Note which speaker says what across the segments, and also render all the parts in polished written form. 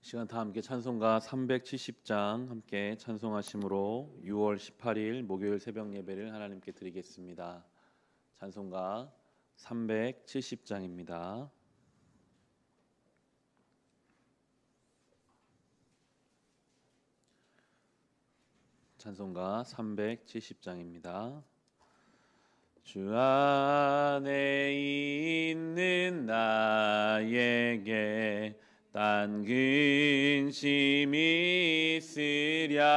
Speaker 1: 시간 다 함께 찬송가 370장 함께 찬송하심으로 6월 18일 목요일 새벽 예배를 하나님께 드리겠습니다. 찬송가 370장입니다. 찬송가 370장입니다. 주 안에 있는 나에게 딴 근심이 있으랴.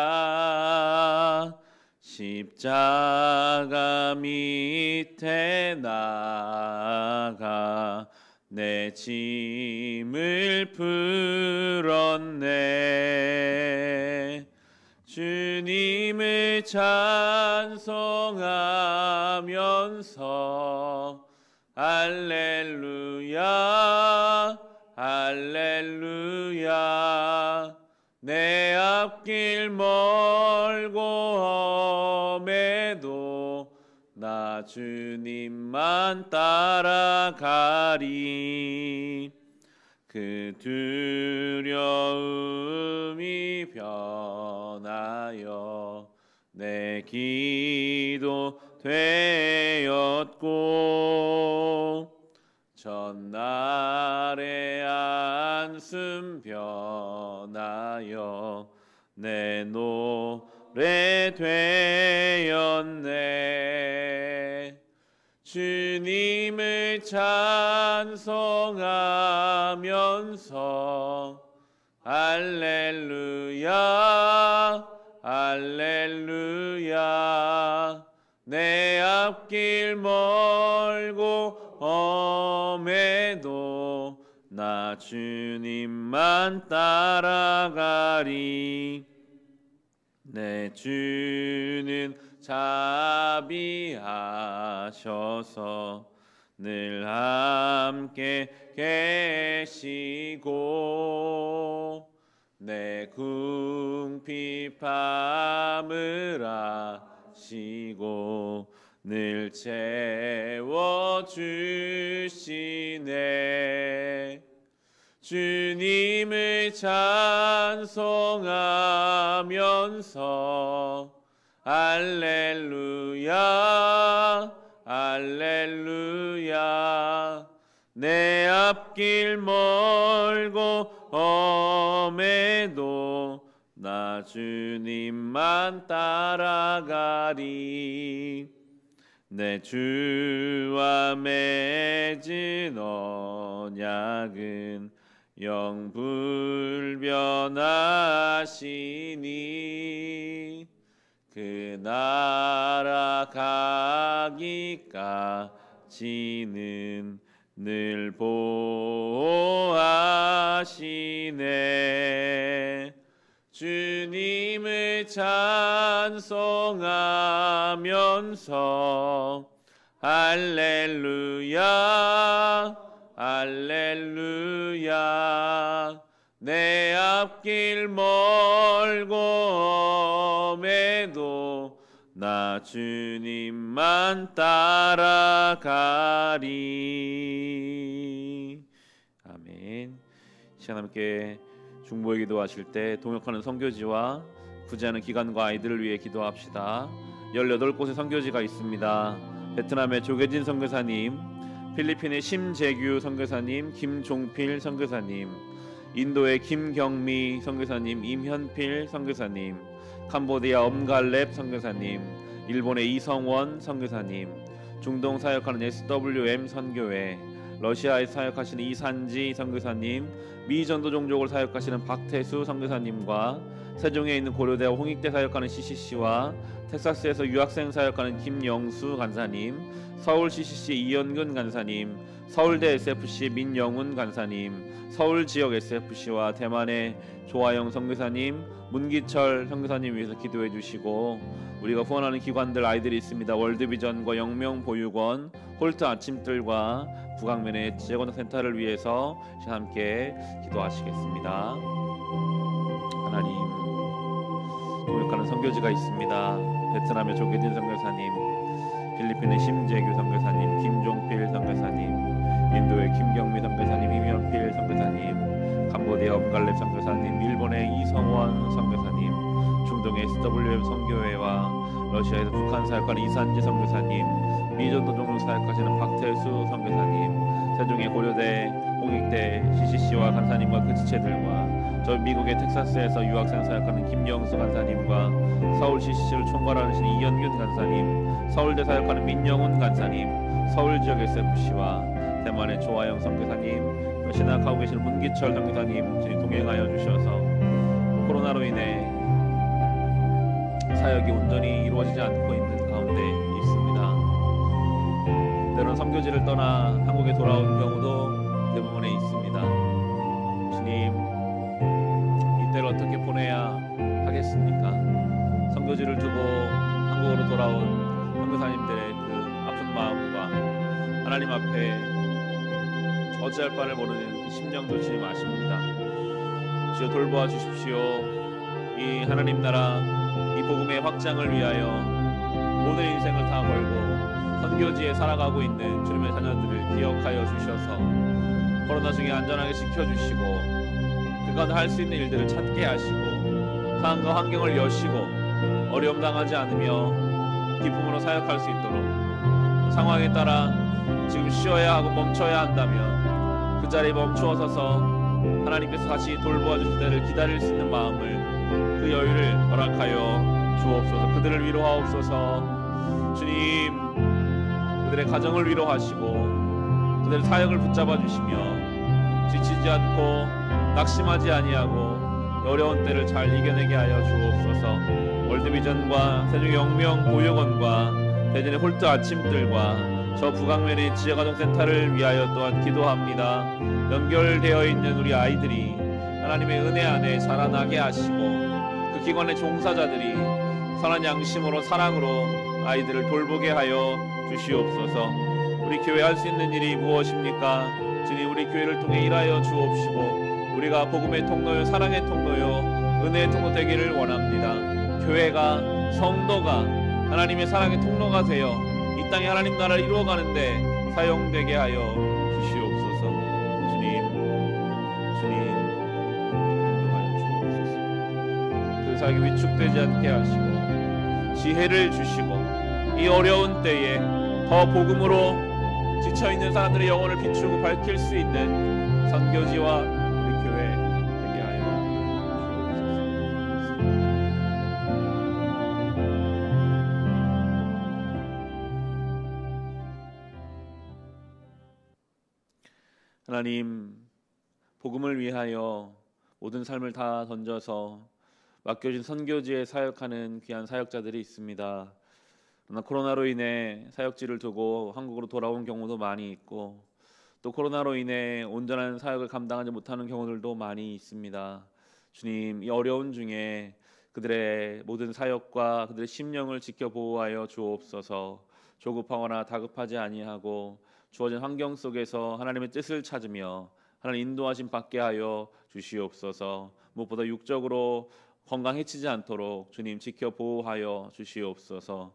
Speaker 1: 십자가 밑에 나가 내 짐을 풀었네. 주님을 찬송하면서 할렐루야 할렐루야. 내 앞길 멀고 험해도 나 주님만 따라가리. 그 두려움이 변하여 내 기도 되었고 전날의 안숨 변하여 내 노래 되었네. 주님을 찬송하면서 할렐루야 할렐루야. 내 앞길 멀고 험해도 나 주님만 따라가리. 내 주는 자비하셔서 늘 함께 계시고 내 궁핍함을 아시고 늘 채워주시네. 주님을 찬송하면서 할렐루야 할렐루야. 내 앞길 멀고 험해도 나 주님만 따라가리. 내 주와 맺은 언약은 영불변하시니 그 나라 가기까지는 늘 보호하시네. 주님을 찬송하면서 할렐루야 할렐루야. 내 앞길 멀고 험해도 나 주님만 따라가리. 아멘. 시간 함께 중보의 기도하실 때 동역하는 선교지와 구제하는 기관과 아이들을 위해 기도합시다. 18곳의 선교지가 있습니다. 베트남의 조계진 선교사님, 필리핀의 심재규 선교사님, 김종필 선교사님, 인도의 김경미 선교사님, 임현필 선교사님, 캄보디아 엄갈렙 선교사님, 일본의 이성원 선교사님, 중동 사역하는 SWM 선교회, 러시아에 사역하시는 이산지 선교사님, 미 전도 종족을 사역하시는 박태수 선교사님과 세종에 있는 고려대와 홍익대 사역하는 CCC와 텍사스에서 유학생 사역하는 김영수 간사님, 서울 CCC 이연근 간사님, 서울대 SFC 민영훈 간사님, 서울지역 SFC와 대만의 조아영 선교사님, 문기철 선교사님 위해서 기도해 주시고, 우리가 후원하는 기관들 아이들이 있습니다. 월드비전과 영명보육원, 홀트 아침들과 북악면의 재건센터를 위해서 함께 기도하시겠습니다. 하나님, 동역하는 선교지가 있습니다. 베트남의 조계진 선교사님, 필리핀의 심재규 선교사님, 김종필 선교사님, 인도의 김경미 선교사님, 임현필 선교사님, 캄보디아 정갈렙 선교사님, 일본의 이성원 선교사님, 중동의 SWM 선교회와 러시아에서 북한 사역하는 이산지 선교사님, 미전도종로 사역하시는 박태수 선교사님, 세종의 고려대 홍익대 CCC와 간사님과 그 지체들과 저 미국의 텍사스에서 유학생 사역하는 김영수 간사님과 서울 CCC를 총괄하시는 이현균 간사님, 서울대 사역하는 민영훈 간사님, 서울 지역 SFC와 대만의 조아영 선교사님, 신학하고 계시는 문기철 선교사님 주님 동행하여 주셔서 코로나로 인해 사역이 온전히 이루어지지 않고 있는 가운데 있습니다. 때로는 선교지를 떠나 한국에 돌아온 경우도 대부분에 있습니다. 주님, 이때를 어떻게 보내야 하겠습니까? 선교지를 두고 한국으로 돌아온 선교사님들의 그 아픈 마음과 하나님 앞에 어찌할 바를 모르는 그 심령도 주님 아십니다. 주여 돌보아 주십시오. 이 하나님 나라, 이 복음의 확장을 위하여 모든 인생을 다 걸고 선교지에 살아가고 있는 주님의 자녀들을 기억하여 주셔서 코로나 중에 안전하게 지켜주시고 그간 할 수 있는 일들을 찾게 하시고 상황과 환경을 여시고 어려움 당하지 않으며 기쁨으로 사역할 수 있도록 상황에 따라 지금 쉬어야 하고 멈춰야 한다면 그 자리에 멈추어 서서 하나님께서 다시 돌보아 주실 때를 기다릴 수 있는 마음을, 그 여유를 허락하여 주옵소서. 그들을 위로하옵소서. 주님, 그들의 가정을 위로하시고 그들의 사역을 붙잡아 주시며 지치지 않고 낙심하지 아니하고 어려운 때를 잘 이겨내게 하여 주옵소서. 월드비전과 세종영명 보육원과 대전의 홀트 아침들과 저 북악면의 지역아동센터를 위하여 또한 기도합니다. 연결되어 있는 우리 아이들이 하나님의 은혜 안에 자라나게 하시고 그 기관의 종사자들이 선한 양심으로 사랑으로 아이들을 돌보게 하여 주시옵소서. 우리 교회 할 수 있는 일이 무엇입니까? 주님, 우리 교회를 통해 일하여 주옵시고 우리가 복음의 통로요, 사랑의 통로요, 은혜의 통로 되기를 원합니다. 교회가, 성도가 하나님의 사랑의 통로가 되어 이 땅에 하나님 나라를 이루어가는데 사용되게 하여 주시옵소서. 주님 인도하여 주옵소서. 그 사역이 위축되지 않게 하시고 지혜를 주시고 이 어려운 때에 더 복음으로 지쳐있는 사람들의 영혼을 비추고 밝힐 수 있는 선교지와 우리 교회 되게 하여 주옵소서. 하나님, 복음을 위하여 모든 삶을 다 던져서 맡겨진 선교지에 사역하는 귀한 사역자들이 있습니다. 그러나 코로나로 인해 사역지를 두고 한국으로 돌아온 경우도 많이 있고 또 코로나로 인해 온전한 사역을 감당하지 못하는 경우들도 많이 있습니다. 주님, 이 어려운 중에 그들의 모든 사역과 그들의 심령을 지켜 보호하여 주옵소서. 조급하거나 다급하지 아니하고 주어진 환경 속에서 하나님의 뜻을 찾으며 하나님 인도하심 받게 하여 주시옵소서. 무엇보다 육적으로 건강해치지 않도록 주님 지켜 보호하여 주시옵소서.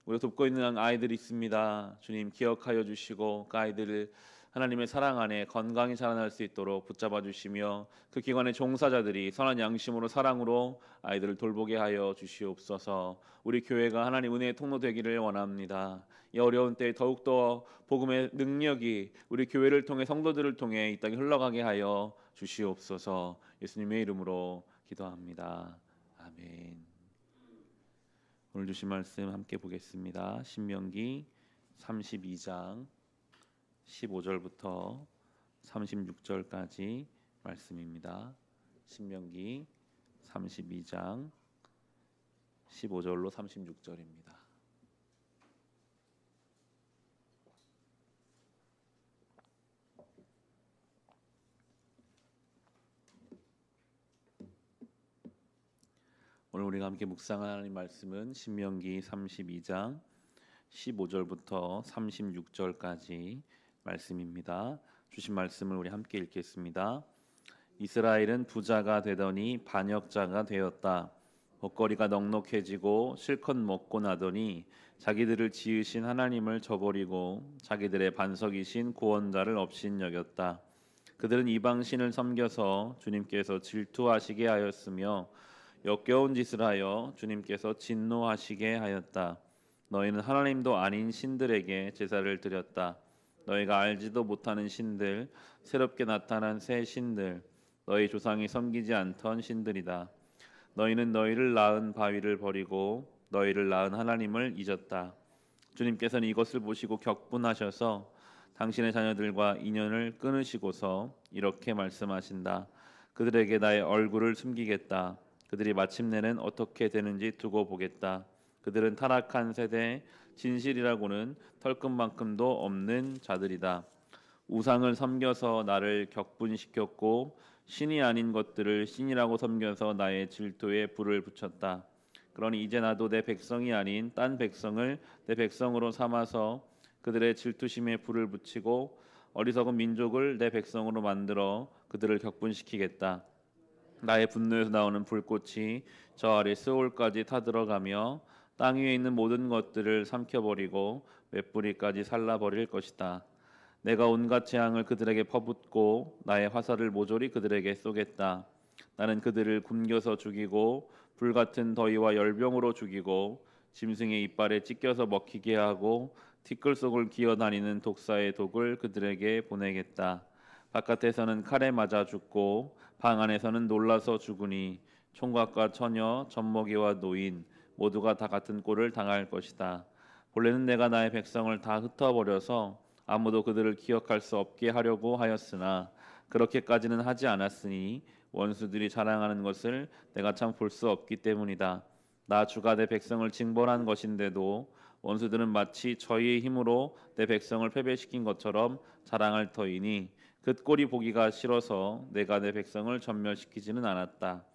Speaker 1: 우리가 돕고 있는 아이들이 있습니다. 주님 기억하여 주시고 그 아이들을 하나님의 사랑 안에 건강히 자라날 수 있도록 붙잡아 주시며 그 기관의 종사자들이 선한 양심으로 사랑으로 아이들을 돌보게 하여 주시옵소서. 우리 교회가 하나님 은혜의 통로 되기를 원합니다. 이 어려운 때에 더욱더 복음의 능력이 우리 교회를 통해 성도들을 통해 이 땅에 흘러가게 하여 주시옵소서. 예수님의 이름으로 기도합니다. 아멘. 오늘 주신 말씀 함께 보겠습니다. 신명기 32장 15절부터 36절까지 말씀입니다. 신명기 32장 15절로 36절입니다. 오늘 우리가 함께 묵상할 하나님 말씀은 신명기 32장 15절부터 36절까지 말씀입니다. 주신 말씀을 우리 함께 읽겠습니다. 이스라엘은 부자가 되더니 반역자가 되었다. 먹거리가 넉넉해지고 실컷 먹고 나더니 자기들을 지으신 하나님을 저버리고 자기들의 반석이신 구원자를 업신여겼다. 그들은 이방 신을 섬겨서 주님께서 질투하시게 하였으며 역겨운 짓을 하여 주님께서 진노하시게 하였다. 너희는 하나님도 아닌 신들에게 제사를 드렸다. 너희가 알지도 못하는 신들, 새롭게 나타난 새 신들, 너희 조상이 섬기지 않던 신들이다. 너희는 너희를 낳은 바위를 버리고 너희를 낳은 하나님을 잊었다. 주님께서는 이것을 보시고 격분하셔서 당신의 자녀들과 인연을 끊으시고서 이렇게 말씀하신다. 그들에게 나의 얼굴을 숨기겠다. 그들이 마침내는 어떻게 되는지 두고 보겠다. 그들은 타락한 세대, 진실이라고는 털끝만큼도 없는 자들이다. 우상을 섬겨서 나를 격분시켰고 신이 아닌 것들을 신이라고 섬겨서 나의 질투에 불을 붙였다. 그러니 이제 나도 내 백성이 아닌 딴 백성을 내 백성으로 삼아서 그들의 질투심에 불을 붙이고 어리석은 민족을 내 백성으로 만들어 그들을 격분시키겠다. 나의 분노에서 나오는 불꽃이 저 아래 스올까지 타들어가며 땅 위에 있는 모든 것들을 삼켜버리고 맷뿌리까지 살라버릴 것이다. 내가 온갖 재앙을 그들에게 퍼붓고 나의 화살을 모조리 그들에게 쏘겠다. 나는 그들을 굶겨서 죽이고 불같은 더위와 열병으로 죽이고 짐승의 이빨에 찢겨서 먹히게 하고 티끌 속을 기어다니는 독사의 독을 그들에게 보내겠다. 바깥에서는 칼에 맞아 죽고 방 안에서는 놀라서 죽으니 총각과 처녀, 젖먹이와 노인 모두가 다 같은 꼴을 당할 것이다. 본래는 내가 나의 백성을 다 흩어버려서 아무도 그들을 기억할 수 없게 하려고 하였으나 그렇게까지는 하지 않았으니 원수들이 자랑하는 것을 내가 참 볼 수 없기 때문이다. 나 주가 내 백성을 징벌한 것인데도 원수들은 마치 저희의 힘으로 내 백성을 패배시킨 것처럼 자랑할 터이니 그 꼴이 보기가 싫어서 내가 내 백성을 전멸시키지는 않았다.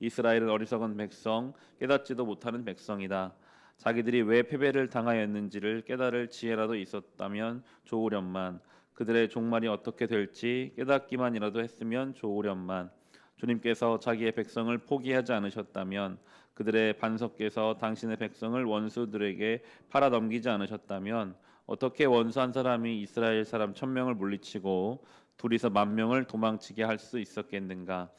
Speaker 1: 이스라엘은 어리석은 백성, 깨닫지도 못하는 백성이다. 자기들이 왜 패배를 당하였는지를 깨달을 지혜라도 있었다면 좋으련만. 그들의 종말이 어떻게 될지 깨닫기만이라도 했으면 좋으련만. 주님께서 자기의 백성을 포기하지 않으셨다면, 그들의 반석께서 당신의 백성을 원수들에게 팔아 넘기지 않으셨다면, 어떻게 원수 한 사람이 이스라엘 사람 1000명을 물리치고 둘이서 10,000명을 도망치게 할 수 있었겠는가?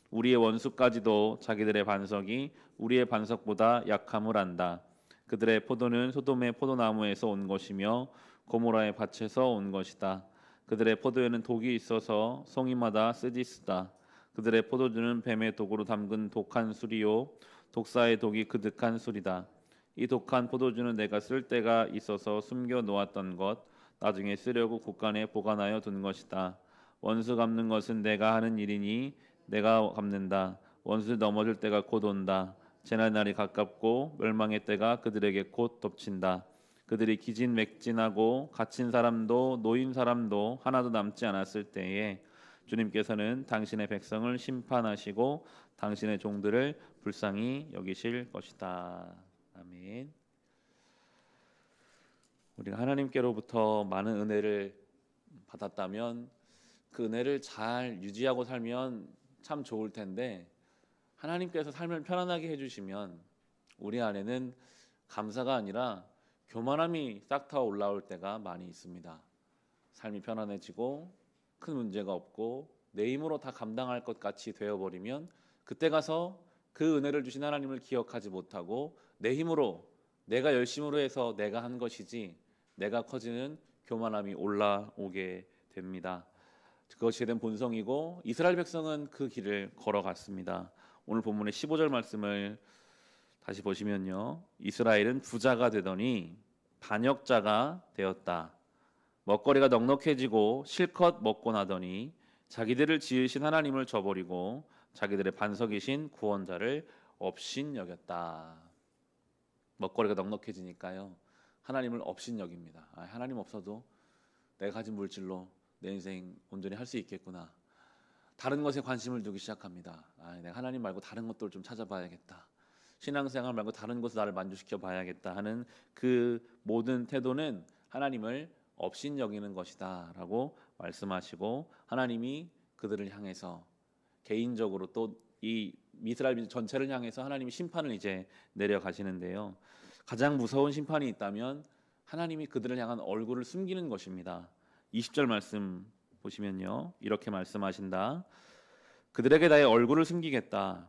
Speaker 1: 우리의 원수까지도 자기들의 반석이 우리의 반석보다 약함을 안다. 그들의 포도는 소돔의 포도나무에서 온 것이며 고모라의 밭에서 온 것이다. 그들의 포도에는 독이 있어서 송이마다 쓰디쓰다. 그들의 포도주는 뱀의 독으로 담근 독한 술이요 독사의 독이 그득한 술이다. 이 독한 포도주는 내가 쓸 때가 있어서 숨겨 놓았던 것, 나중에 쓰려고 곳간에 보관하여 둔 것이다. 원수 갚는 것은 내가 하는 일이니 내가 갚는다. 원수 넘어질 때가 곧 온다. 재날 날이 가깝고 멸망의 때가 그들에게 곧 덮친다. 그들이 기진맥진하고 갇힌 사람도 노인 사람도 하나도 남지 않았을 때에 주님께서는 당신의 백성을 심판하시고 당신의 종들을 불쌍히 여기실 것이다. 아멘. 우리가 하나님께로부터 많은 은혜를 받았다면 그 은혜를 잘 유지하고 살면 참 좋을 텐데, 하나님께서 삶을 편안하게 해주시면 우리 안에는 감사가 아니라 교만함이 싹 타 올라올 때가 많이 있습니다. 삶이 편안해지고 큰 문제가 없고 내 힘으로 다 감당할 것 같이 되어버리면 그때 가서 그 은혜를 주신 하나님을 기억하지 못하고 내 힘으로, 내가 열심으로 해서 내가 한 것이지 내가 커지는 교만함이 올라오게 됩니다. 그것이 된 본성이고 이스라엘 백성은 그 길을 걸어갔습니다. 오늘 본문의 15절 말씀을 다시 보시면요, 이스라엘은 부자가 되더니 반역자가 되었다. 먹거리가 넉넉해지고 실컷 먹고 나더니 자기들을 지으신 하나님을 저버리고 자기들의 반석이신 구원자를 업신여겼다. 먹거리가 넉넉해지니까요, 하나님을 업신여깁니다. 하나님 없어도 내가 가진 물질로 내 인생 온전히 할 수 있겠구나. 다른 것에 관심을 두기 시작합니다. 내가 하나님 말고 다른 것들을 좀 찾아봐야겠다. 신앙생활 말고 다른 것을 나를 만족시켜 봐야겠다 하는 그 모든 태도는 하나님을 업신여기는 것이다 라고 말씀하시고, 하나님이 그들을 향해서 개인적으로 또 이 이스라엘 전체를 향해서 하나님이 심판을 이제 내려가시는데요, 가장 무서운 심판이 있다면 하나님이 그들을 향한 얼굴을 숨기는 것입니다. 20절 말씀 보시면요, 이렇게 말씀하신다. 그들에게 나의 얼굴을 숨기겠다.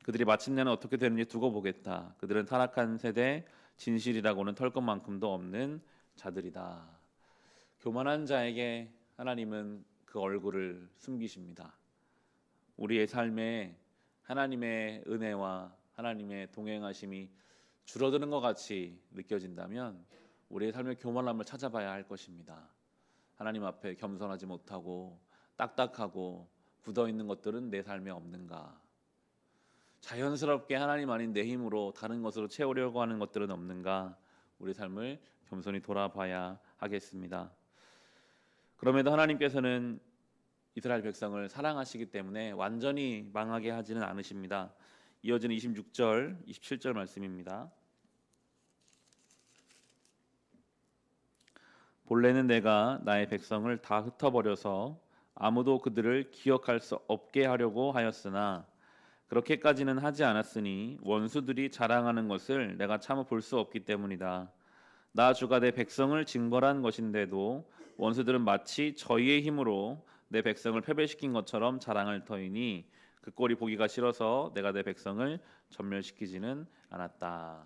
Speaker 1: 그들이 마침내는 어떻게 되는지 두고 보겠다. 그들은 타락한 세대, 진실이라고는 털 것만큼도 없는 자들이다. 교만한 자에게 하나님은 그 얼굴을 숨기십니다. 우리의 삶에 하나님의 은혜와 하나님의 동행하심이 줄어드는 것 같이 느껴진다면 우리의 삶의 교만함을 찾아봐야 할 것입니다. 하나님 앞에 겸손하지 못하고 딱딱하고 굳어있는 것들은 내 삶에 없는가? 자연스럽게 하나님 아닌 내 힘으로 다른 것으로 채우려고 하는 것들은 없는가? 우리 삶을 겸손히 돌아봐야 하겠습니다. 그럼에도 하나님께서는 이스라엘 백성을 사랑하시기 때문에 완전히 망하게 하지는 않으십니다. 이어지는 26절, 27절 말씀입니다. 본래는 내가 나의 백성을 다 흩어버려서 아무도 그들을 기억할 수 없게 하려고 하였으나 그렇게까지는 하지 않았으니 원수들이 자랑하는 것을 내가 참아 볼 수 없기 때문이다. 나 주가 내 백성을 징벌한 것인데도 원수들은 마치 저희의 힘으로 내 백성을 패배시킨 것처럼 자랑할 터이니 그 꼴이 보기가 싫어서 내가 내 백성을 전멸시키지는 않았다.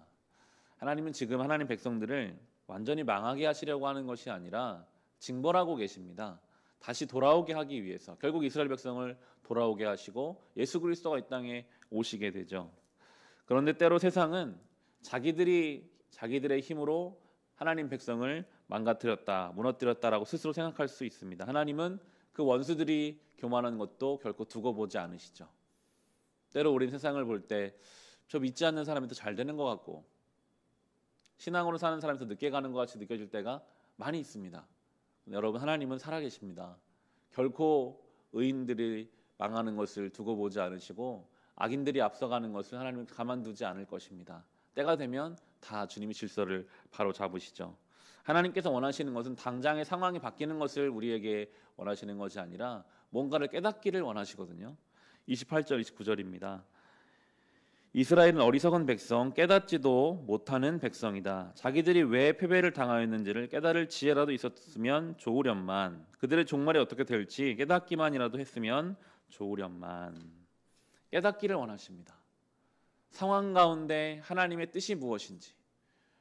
Speaker 1: 하나님은 지금 하나님 백성들을 완전히 망하게 하시려고 하는 것이 아니라 징벌하고 계십니다. 다시 돌아오게 하기 위해서 결국 이스라엘 백성을 돌아오게 하시고 예수 그리스도가 이 땅에 오시게 되죠. 그런데 때로 세상은 자기들의 힘으로 하나님 백성을 망가뜨렸다, 무너뜨렸다라고 스스로 생각할 수 있습니다. 하나님은 그 원수들이 교만한 것도 결코 두고 보지 않으시죠. 때로 우리는 세상을 볼 때 저 믿지 않는 사람이 더 잘 되는 것 같고 신앙으로 사는 사람이 더 늦게 가는 것 같이 느껴질 때가 많이 있습니다. 여러분, 하나님은 살아계십니다. 결코 의인들이 망하는 것을 두고 보지 않으시고 악인들이 앞서가는 것을 하나님은 가만두지 않을 것입니다. 때가 되면 다 주님이 질서를 바로 잡으시죠. 하나님께서 원하시는 것은 당장의 상황이 바뀌는 것을 우리에게 원하시는 것이 아니라 뭔가를 깨닫기를 원하시거든요. 28절, 29절입니다. 이스라엘은 어리석은 백성, 깨닫지도 못하는 백성이다. 자기들이 왜 패배를 당하였는지를 깨달을 지혜라도 있었으면 좋으련만. 그들의 종말이 어떻게 될지 깨닫기만이라도 했으면 좋으련만. 깨닫기를 원하십니다. 상황 가운데 하나님의 뜻이 무엇인지,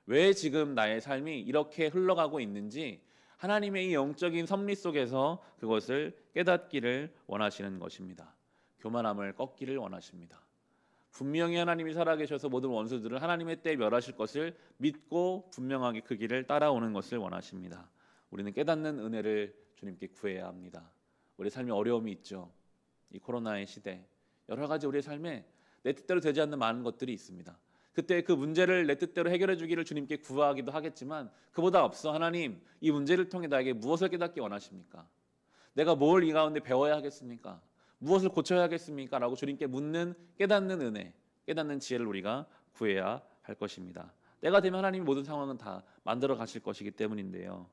Speaker 1: 왜 지금 나의 삶이 이렇게 흘러가고 있는지 하나님의 이 영적인 섭리 속에서 그것을 깨닫기를 원하시는 것입니다. 교만함을 꺾기를 원하십니다. 분명히 하나님이 살아계셔서 모든 원수들을 하나님의 때에 멸하실 것을 믿고 분명하게 그 길을 따라오는 것을 원하십니다. 우리는 깨닫는 은혜를 주님께 구해야 합니다. 우리 삶에 어려움이 있죠. 이 코로나의 시대 여러 가지 우리의 삶에 내 뜻대로 되지 않는 많은 것들이 있습니다. 그때 그 문제를 내 뜻대로 해결해 주기를 주님께 구하기도 하겠지만 그보다 앞서 하나님, 이 문제를 통해 나에게 무엇을 깨닫기 원하십니까? 내가 뭘 이 가운데 배워야 하겠습니까? 무엇을 고쳐야 하겠습니까? 라고 주님께 묻는 깨닫는 은혜, 깨닫는 지혜를 우리가 구해야 할 것입니다. 때가 되면 하나님이 모든 상황은 다 만들어 가실 것이기 때문인데요.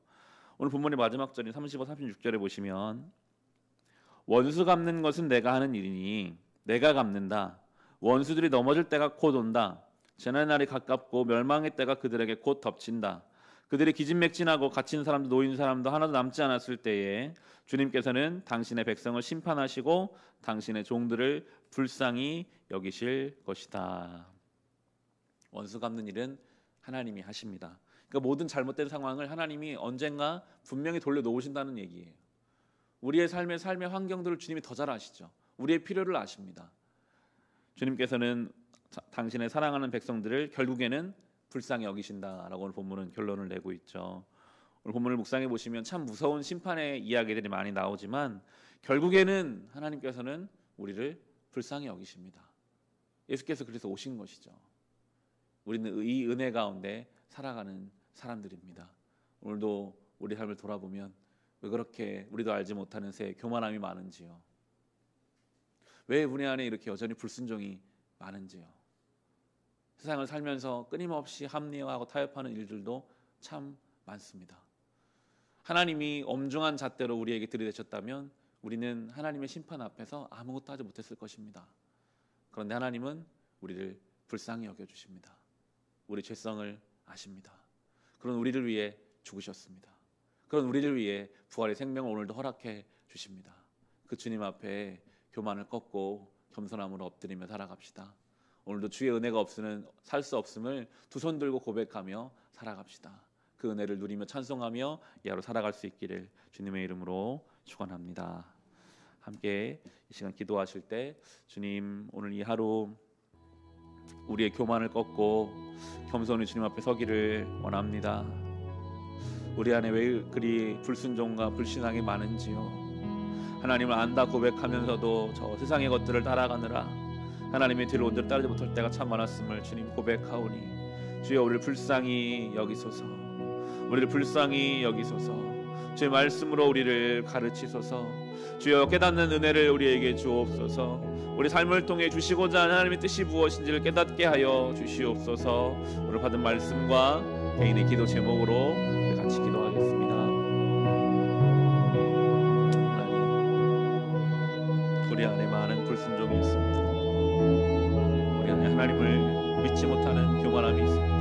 Speaker 1: 오늘 본문의 마지막 절인 35, 36절에 보시면 원수 갚는 것은 내가 하는 일이니 내가 갚는다. 원수들이 넘어질 때가 곧 온다. 재난의 날이 가깝고 멸망의 때가 그들에게 곧 덮친다. 그들이 기진맥진하고 갇힌 사람도 놓인 사람도 하나도 남지 않았을 때에 주님께서는 당신의 백성을 심판하시고 당신의 종들을 불쌍히 여기실 것이다. 원수 갚는 일은 하나님이 하십니다. 그러니까 모든 잘못된 상황을 하나님이 언젠가 분명히 돌려놓으신다는 얘기예요. 우리의 삶의 환경들을 주님이 더 잘 아시죠. 우리의 필요를 아십니다. 주님께서는 당신의 사랑하는 백성들을 결국에는 불쌍히 여기신다라고 오늘 본문은 결론을 내고 있죠. 오늘 본문을 묵상해 보시면 참 무서운 심판의 이야기들이 많이 나오지만 결국에는 하나님께서는 우리를 불쌍히 여기십니다. 예수께서 그래서 오신 것이죠. 우리는 이 은혜 가운데 살아가는 사람들입니다. 오늘도 우리 삶을 돌아보면 왜 그렇게 우리도 알지 못하는 새 교만함이 많은지요. 왜 우리 안에 이렇게 여전히 불순종이 많은지요. 세상을 살면서 끊임없이 합리화하고 타협하는 일들도 참 많습니다. 하나님이 엄중한 잣대로 우리에게 들이대셨다면 우리는 하나님의 심판 앞에서 아무것도 하지 못했을 것입니다. 그런데 하나님은 우리를 불쌍히 여겨주십니다. 우리 죄성을 아십니다. 그런 우리를 위해 죽으셨습니다. 그런 우리를 위해 부활의 생명을 오늘도 허락해 주십니다. 그 주님 앞에 교만을 꺾고 겸손함으로 엎드리며 살아갑시다. 오늘도 주의 은혜가 없으면 살 수 없음을 두 손 들고 고백하며 살아갑시다. 그 은혜를 누리며 찬송하며 이 하루 살아갈 수 있기를 주님의 이름으로 축원합니다. 함께 이 시간 기도하실 때 주님, 오늘 이 하루 우리의 교만을 꺾고 겸손히 주님 앞에 서기를 원합니다. 우리 안에 왜 그리 불순종과 불신앙이 많은지요. 하나님을 안다 고백하면서도 저 세상의 것들을 따라가느라 하나님의 뒤를 온전히 따르지 못할 때가 참 많았음을 주님 고백하오니, 주여 우리를 불쌍히 여기소서, 우리를 불쌍히 여기소서, 주의 말씀으로 우리를 가르치소서, 주여 깨닫는 은혜를 우리에게 주옵소서, 우리 삶을 통해 주시고자 하는 하나님의 뜻이 무엇인지를 깨닫게 하여 주시옵소서. 오늘 받은 말씀과 개인의 기도 제목으로 같이 기도하겠습니다. 하나님, 우리 안에 많은 불순종이 있습니다. 우리 안에 하나님을 믿지 못하는 교만함이 있습니다.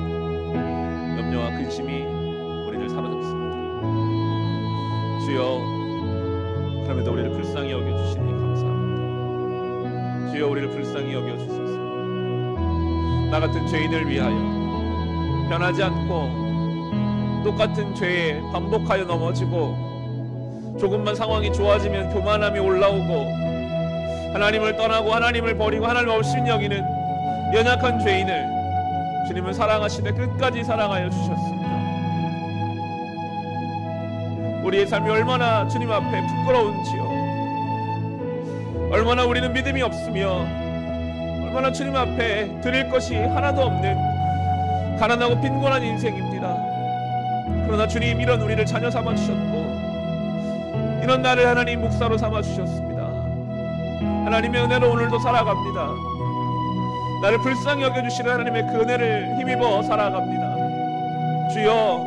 Speaker 1: 염려와 근심이 우리를 사로잡습니다. 주여, 그럼에도 우리를 불쌍히 여겨주시니 감사합니다. 주여, 우리를 불쌍히 여겨주소서. 나 같은 죄인을 위하여 변하지 않고 똑같은 죄에 반복하여 넘어지고 조금만 상황이 좋아지면 교만함이 올라오고 하나님을 떠나고 하나님을 버리고 하나님 없이 여기는 연약한 죄인을 주님은 사랑하시되 끝까지 사랑하여 주셨습니다. 우리의 삶이 얼마나 주님 앞에 부끄러운지요. 얼마나 우리는 믿음이 없으며 얼마나 주님 앞에 드릴 것이 하나도 없는 가난하고 빈곤한 인생입니다. 그러나 주님, 이런 우리를 자녀 삼아 주셨고 이런 나를 하나님 목사로 삼아 주셨습니다. 하나님의 은혜로 오늘도 살아갑니다. 나를 불쌍히 여겨주시는 하나님의 그 은혜를 힘입어 살아갑니다. 주여,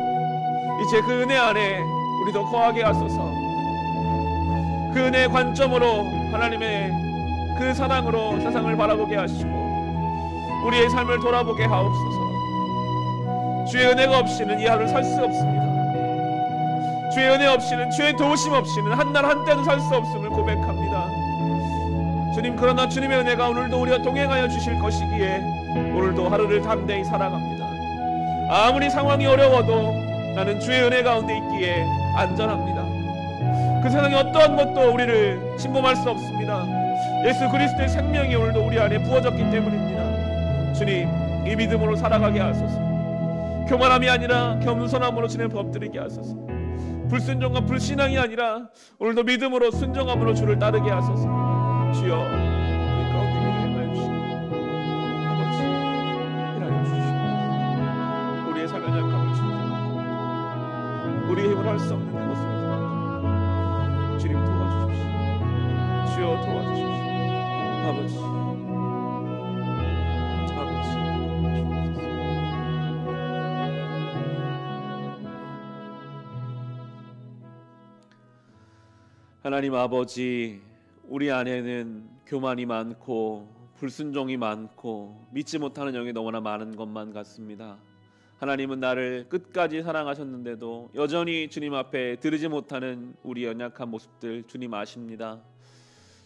Speaker 1: 이제 그 은혜 안에 우리도 거하게 하소서. 그 은혜의 관점으로 하나님의 그 사랑으로 세상을 바라보게 하시고 우리의 삶을 돌아보게 하옵소서. 주의 은혜가 없이는 이 하루를 살 수 없습니다. 주의 은혜 없이는, 주의 도우심 없이는 한날 한때도 살 수 없음을 고백합니다. 주님, 그러나 주님의 은혜가 오늘도 우리와 동행하여 주실 것이기에 오늘도 하루를 담대히 살아갑니다. 아무리 상황이 어려워도 나는 주의 은혜 가운데 있기에 안전합니다. 그 세상에 어떠한 것도 우리를 침범할 수 없습니다. 예수 그리스도의 생명이 오늘도 우리 안에 부어졌기 때문입니다. 주님, 이 믿음으로 살아가게 하소서. 교만함이 아니라 겸손함으로 주님을 엎드리게 하소서. 불순종과 불신앙이 아니라 오늘도 믿음으로 순종함으로 주를 따르게 하소서. 주여, 우리 가운데 행하여 주시고 아버지, 일하여 주시고 우리의 삶의 약함을 주님께 우리의 힘을 할 수 없는 그것을 주님 도와주십시오. 주여, 도와주십시오. 아버지, 하나님 아버지, 우리 안에는 교만이 많고 불순종이 많고 믿지 못하는 영이 너무나 많은 것만 같습니다. 하나님은 나를 끝까지 사랑하셨는데도 여전히 주님 앞에 드리지 못하는 우리 연약한 모습들 주님 아십니다.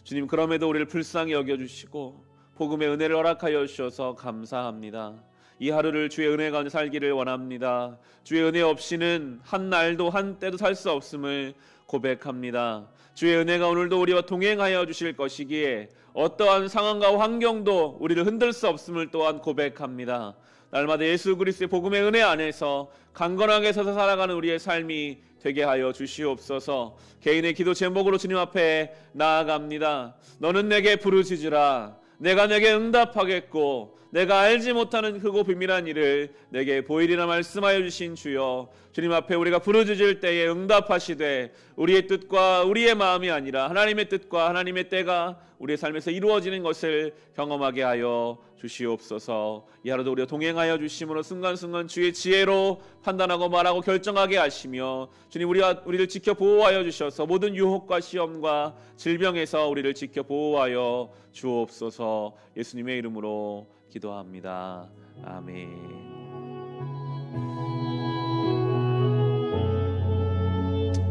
Speaker 1: 주님, 그럼에도 우리를 불쌍히 여겨주시고 복음의 은혜를 허락하여 주셔서 감사합니다. 이 하루를 주의 은혜 가운데 살기를 원합니다. 주의 은혜 없이는 한 날도 한 때도 살 수 없음을 고백합니다. 주의 은혜가 오늘도 우리와 동행하여 주실 것이기에 어떠한 상황과 환경도 우리를 흔들 수 없음을 또한 고백합니다. 날마다 예수 그리스도의 복음의 은혜 안에서 강건하게 서서 살아가는 우리의 삶이 되게 하여 주시옵소서. 개인의 기도 제목으로 주님 앞에 나아갑니다. 너는 내게 부르짖으라. 내가 내게 응답하겠고 내가 알지 못하는 크고 비밀한 일을 내게 보이리라 말씀하여 주신 주여, 주님 앞에 우리가 부르짖을 때에 응답하시되 우리의 뜻과 우리의 마음이 아니라 하나님의 뜻과 하나님의 때가 우리의 삶에서 이루어지는 것을 경험하게 하여 주시옵소서. 이 하루도 우리와 동행하여 주심으로 순간순간 주의 지혜로 판단하고 말하고 결정하게 하시며 주님, 우리를 지켜 보호하여 주셔서 모든 유혹과 시험과 질병에서 우리를 지켜 보호하여 주옵소서. 예수님의 이름으로 기도합니다. 아멘.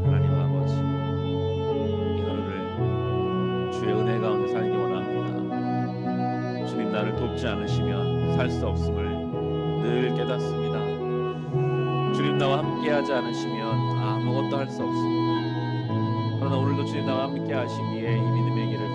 Speaker 1: 하나님 아버지, 이 하루를 나를 돕지 않으시면 살 수 없음을 늘 깨닫습니다. 주님 나와 함께하지 않으시면 아무것도 할 수 없습니다. 그러나 오늘도 주님 나와 함께 하시기에 이 믿음의 길을